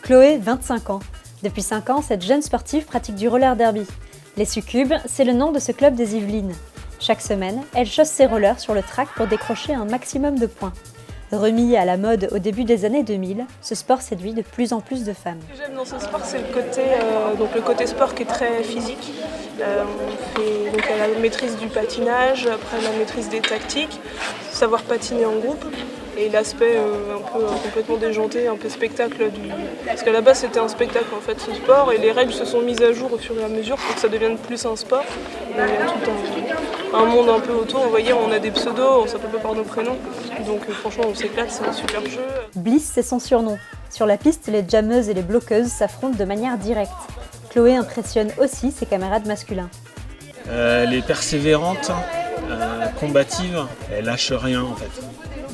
Chloé, 25 ans. Depuis 5 ans, cette jeune sportive pratique du roller derby. Les Succubes, c'est le nom de ce club des Yvelines. Chaque semaine, elle chausse ses rollers sur le track pour décrocher un maximum de points. Remis à la mode au début des années 2000, ce sport séduit de plus en plus de femmes. Ce que j'aime dans ce sport, c'est le côté sport qui est très physique. On fait donc la maîtrise du patinage, après la maîtrise des tactiques, savoir patiner en groupe et l'aspect un peu complètement déjanté, un peu spectacle parce qu'à la base c'était un spectacle en fait ce sport et les règles se sont mises à jour au fur et à mesure pour que ça devienne plus un sport. Il y a tout un monde un peu autour, vous voyez, on a des pseudos, on s'appelle pas par nos prénoms, donc franchement on s'éclate, c'est un super jeu. Bliss, c'est son surnom. Sur la piste, les jammeuses et les bloqueuses s'affrontent de manière directe. Chloé impressionne aussi ses camarades masculins. Elle est persévérante, combative, elle lâche rien en fait.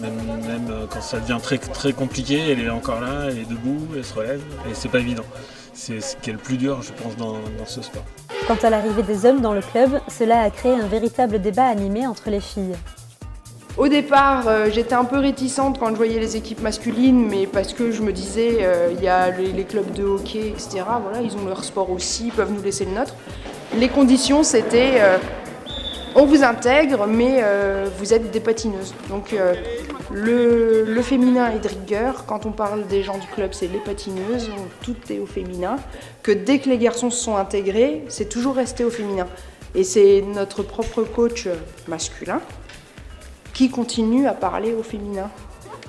Même quand ça devient très, très compliqué, elle est encore là, elle est debout, elle se relève, et c'est pas évident. C'est ce qui est le plus dur, je pense, dans ce sport. Quant à l'arrivée des hommes dans le club, cela a créé un véritable débat animé entre les filles. Au départ, j'étais un peu réticente quand je voyais les équipes masculines, mais parce que je me disais, il y a les clubs de hockey, etc. Voilà, ils ont leur sport aussi, ils peuvent nous laisser le nôtre. Les conditions, c'était on vous intègre, mais vous êtes des patineuses. Donc le féminin est de rigueur. Quand on parle des gens du club, c'est les patineuses, tout est au féminin. Que dès que les garçons se sont intégrés, c'est toujours resté au féminin. Et c'est notre propre coach masculin qui continue à parler au féminin.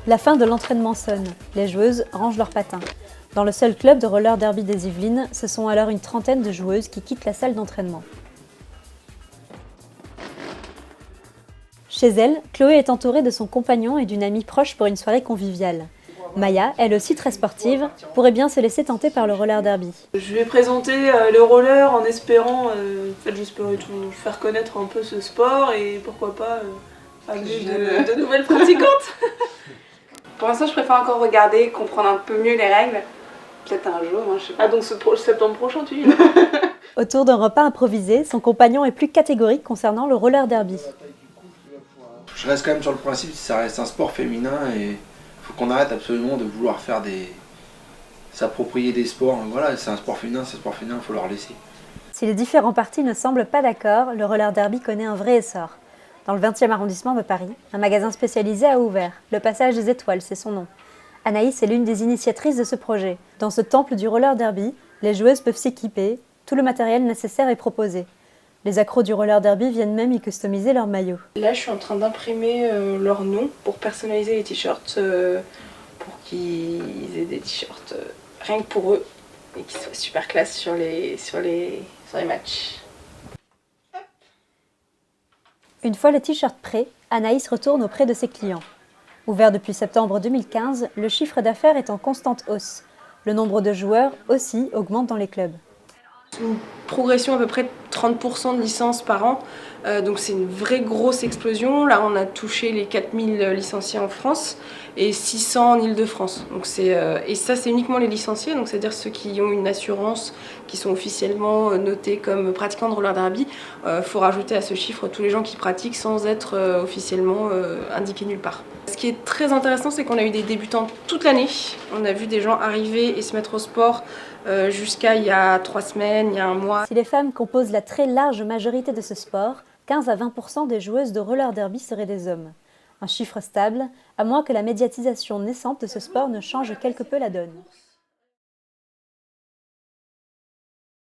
La fin de l'entraînement sonne. Les joueuses rangent leurs patins. Dans le seul club de roller derby des Yvelines, ce sont alors une trentaine de joueuses qui quittent la salle d'entraînement. Chez elle, Chloé est entourée de son compagnon et d'une amie proche pour une soirée conviviale. Maya, elle aussi très sportive, pourrait bien se laisser tenter par le roller derby. Je vais présenter le roller en espérant, j'espérais faire connaître un peu ce sport et pourquoi pas amener de nouvelles pratiquantes. Pour l'instant, je préfère encore regarder, comprendre un peu mieux les règles. Peut-être un jour, je sais pas. Ah donc septembre prochain, tu dis? Autour d'un repas improvisé, son compagnon est plus catégorique concernant le roller derby. Je reste quand même sur le principe que ça reste un sport féminin et il faut qu'on arrête absolument de vouloir s'approprier des sports. Voilà, c'est un sport féminin, il faut leur laisser. Si les différents partis ne semblent pas d'accord, le roller derby connaît un vrai essor. Dans le 20e arrondissement de Paris, un magasin spécialisé a ouvert. Le Passage des Étoiles, c'est son nom. Anaïs est l'une des initiatrices de ce projet. Dans ce temple du roller derby, les joueuses peuvent s'équiper, tout le matériel nécessaire est proposé. Les accros du roller derby viennent même y customiser leur maillot. Là, je suis en train d'imprimer leur nom pour personnaliser les t-shirts, pour qu'ils aient des t-shirts rien que pour eux et qu'ils soient super classe sur les matchs. Une fois le t-shirt prêt, Anaïs retourne auprès de ses clients. Ouvert depuis septembre 2015, le chiffre d'affaires est en constante hausse. Le nombre de joueurs aussi augmente dans les clubs. Une progression à peu près de 30% de licences par an, donc c'est une vraie grosse explosion. Là on a touché les 4000 licenciés en France et 600 en Ile-de-France. Et ça c'est uniquement les licenciés, donc c'est-à-dire ceux qui ont une assurance, qui sont officiellement notés comme pratiquants de roller derby. Faut rajouter à ce chiffre tous les gens qui pratiquent sans être officiellement indiqués nulle part. Ce qui est très intéressant, c'est qu'on a eu des débutants toute l'année. On a vu des gens arriver et se mettre au sport jusqu'à il y a 3 semaines, il y a un mois. Si les femmes composent la très large majorité de ce sport, 15 à 20% des joueuses de roller derby seraient des hommes. Un chiffre stable, à moins que la médiatisation naissante de ce sport ne change quelque peu la donne.